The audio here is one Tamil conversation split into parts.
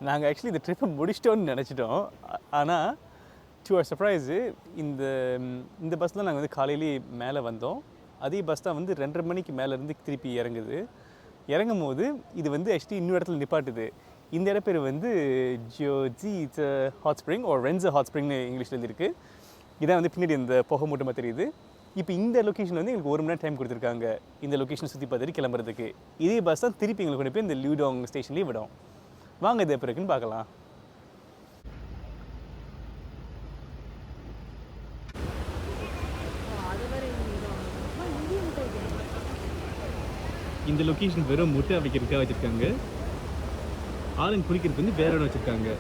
நாங்கள் ஆக்சுவலி இந்த ட்ரிப்பை முடிச்சிட்டோன்னு நினச்சிட்டோம். ஆனால் டு அவர் சர்ப்ரைஸு இந்த பஸ் தான் நாங்கள் வந்து காலையிலேயே மேலே வந்தோம். அதே பஸ் தான் வந்து 2:30 மணிக்கு மேலேருந்து திருப்பி இறங்குது. இறங்கும் போது இது வந்து ஆக்சுவலி இன்னொரு இடத்துல நிப்பாட்டுது. இந்த இடம் பேர் வந்து ஜியூஜிze ஹாட்ஸ்ப்ரிங் ஒரு ரென்ஸே ஹாட்ஸ்ப்ரிங்னு இங்கிலீஷில் எழுதிருக்கு. இதான் வந்து பின்னாடி இந்த புகை மூட்டமாக தெரியுது. இப்போ இந்த லொக்கேஷன் வந்து எங்களுக்கு 1 மணி நேரம் டைம் கொடுத்துருக்காங்க இந்த லொக்கேஷனை சுற்றி பார்த்துட்டு கிளம்புறதுக்கு. இதே பஸ் தான் திருப்பி எங்களுக்கு கொண்டு போய் இந்த லியூடாங் ஸ்டேஷன்லேயே விடும். வாங்க இது எப்போ இருக்குன்னு பார்க்கலாம். இந்த லொக்கேஷன் வெறும் முட்டை வைக்கிறதுக்காக வச்சுருக்காங்க. ஆளுங்க குளிக்கிறதுக்கு வந்து வேற இடம் வச்சுருக்காங்க.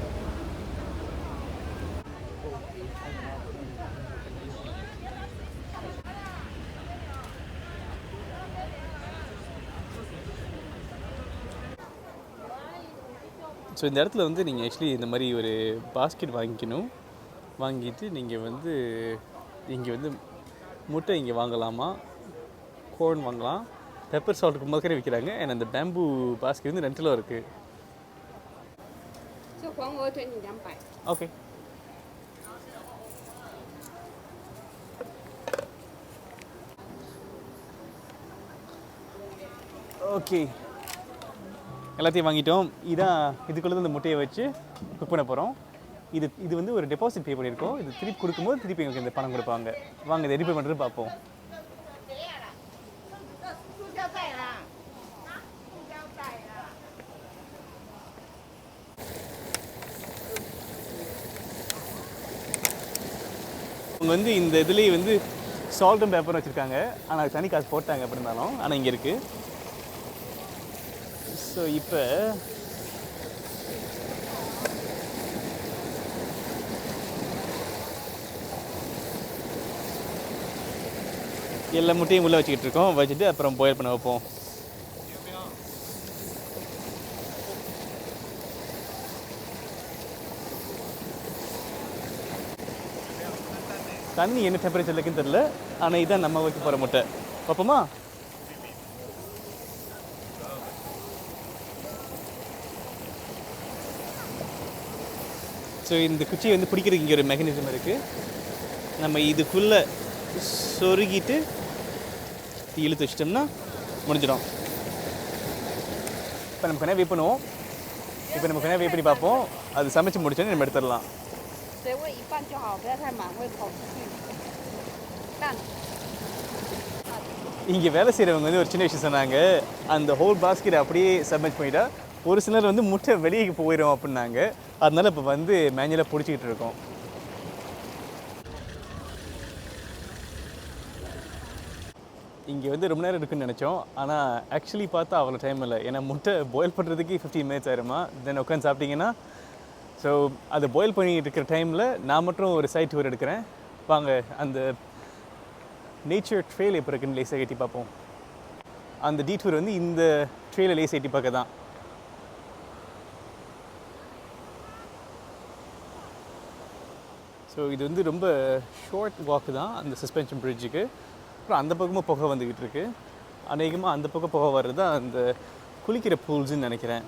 ஸோ இந்த இடத்துல வந்து நீங்கள் ஆக்சுவலி இந்த மாதிரி ஒரு பாஸ்கெட் வாங்கிக்கணும். வாங்கிட்டு நீங்கள் வந்து இங்கே வந்து முட்டை இங்கே வாங்கலாமா, கோர்ன் வாங்கலாம், பெப்பர் சால்ட்டுக்கு முதக்கறே விற்கிறாங்க. அண்ட் அந்த பேம்பு பாஸ்கெட் வந்து ரெண்டில் இருக்குது. ஓகே. ஓகே, எல்லாத்தையும் வாங்கிட்டோம். இதுக்குள்ளே இந்த முட்டையை வச்சு குக் பண்ண போகிறோம். இது வந்து ஒரு டெபாசிட் பே பண்ணியிருக்கோம். இது திருப்பி கொடுக்கும்போது திருப்பி எங்களுக்கு இந்த பணம் கொடுப்பாங்க. வாங்க இதை ரெடி பண்ணுறது பார்ப்போம். அவங்க வந்து இந்த இதுலேயே வந்து சால்ட்டும் பேப்பரும் வச்சுருக்காங்க. ஆனால் தனி காசு போட்டாங்க எப்படி இருந்தாலும். ஆனால் இங்கே இருக்குது. ஸோ இப்போ எல்லா முட்டையும் உள்ளே வச்சுக்கிட்டு இருக்கோம். வச்சுட்டு அப்புறம் பாயில் பண்ண வைப்போம். தண்ணி என்ன டெம்பரேச்சர் இருக்குன்னு தெரியல. ஆனால் இதான் நம்ம வைக்க போகிற முட்டை. பார்ப்போமா? ஸோ இந்த குச்சியை வந்து பிடிக்கிறதுக்கு இங்கே ஒரு மெக்கானிசம் இருக்குது. நம்ம இதுக்குள்ளே சொருகிட்டு இழுத்து வச்சிட்டோம்னா முடிஞ்சிடும். இப்போ நம்ம கொஞ்சம் வெயிட் பண்ணுவோம். இப்போ நம்ம கொஞ்சம் வெயிட் பண்ணி பார்ப்போம். அது சமைச்சு முடிச்சோன்னு நம்ம எடுத்துடலாம். இங்கே வேலை செய்கிறவங்க வந்து ஒரு சின்ன விஷயம் சொன்னாங்க. அந்த ஹோல் பாஸ்கெட் அப்படியே சப்மிட் பண்ணிட்டா ஒரு சிலர் வந்து முட்டை வெளியே போயிடும் அப்படின்னாங்க. அதனால இப்போ வந்து மேனுவலாக பிடிச்சிக்கிட்டு இருக்கோம். இங்கே வந்து ரொம்ப நேரம் இருக்குன்னு நினச்சோம். ஆனால் ஆக்சுவலி பார்த்தா அவ்வளோ டைம் இல்லை. ஏன்னா முட்டை பாயில் பண்ணுறதுக்கு 15 மினிட்ஸ் ஆயிருமா. தென் உட்காந்து சாப்பிட்டீங்கன்னா ஸோ அதை பாயில் பண்ணிட்டு இருக்கிற டைமில் நான் மட்டும் ஒரு சைட் டூர் எடுக்கிறேன். வாங்க அந்த நேச்சர் ட்ரெயில் எப்போ இருக்குன்னு லேசாக எட்டி பார்ப்போம். அந்த டீடூர் வந்து இந்த ட்ரெயிலை லேசாக எட்டி பார்க்க தான். ஸோ இது வந்து ரொம்ப ஷார்ட் வாக்கு தான் அந்த சஸ்பென்ஷன் பிரிட்ஜுக்கு. அப்புறம் அந்த பக்கமும் புகை வந்துக்கிட்டு இருக்கு. அநேகமாக அந்த பக்கம் புகை வர்றது தான் அந்த குளிக்கிற பூல்ஸுன்னு நினைக்கிறேன்.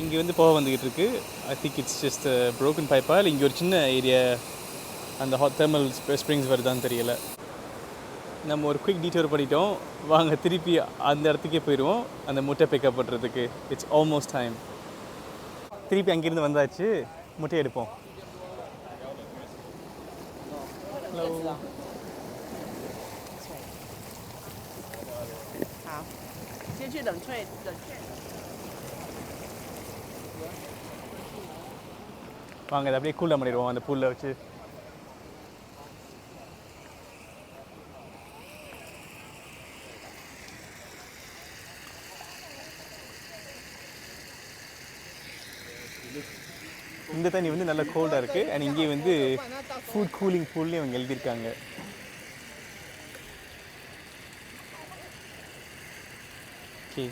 இங்கே வந்து போக வந்துக்கிட்டு இருக்கு. I think it's just broken பைப்பா இல்லை இங்கே ஒரு சின்ன ஏரியா அந்த ஹாட் தெர்மல் ஸ்ப்ரிங்ஸ் வருதான்னு தெரியல. நம்ம ஒரு குயிக் டீட்டோர் பண்ணிட்டோம். வாங்க திருப்பி அந்த இடத்துக்கே போயிடுவோம் அந்த முட்டை பிக்கப் பண்ணுறதுக்கு. It's almost time. திருப்பி அங்கேருந்து வந்தாச்சு. முட்டை எடுப்போம். ஹலோ. வாங்க அதை அப்படியே கூலாக பண்ணிடுவோம் அந்த பூலில் வச்சு. இந்த தண்ணி வந்து நல்லா கோல்டாக இருக்குது. அண்ட் இங்கே வந்து ஃபுட் கூலிங் பூல்லையும் அவங்க எழுதியிருக்காங்க. ஓகே,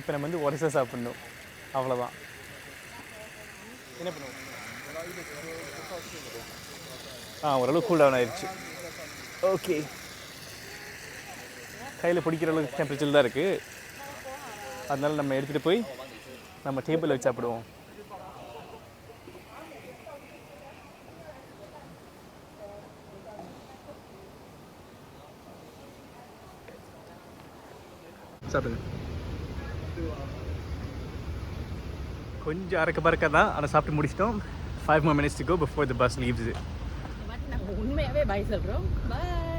இப்போ நம்ம வந்து ஒரசா சாப்பிட்ணும், அவ்வளோதான். என்ன பண்ணுவோம்? ஓரளவு கூல் டவுன் ஆயிடுச்சு. ஓகே, கையில் பிடிக்கிற அளவுக்கு டெம்பரேச்சர் தான் இருக்குது. அதனால நம்ம எடுத்துகிட்டு போய் நம்ம டேபிளில் வச்சு சாப்பிடுவோம். சாப்பிடுங்க. கொஞ்சம் அறக்க பறக்க தான், ஆனால் சாப்பிட்டு முடிச்சிட்டோம். 5 more minutes to go before the bus leaves. உண்மையாகவே பாய் சொல்கிறோம். பாய்.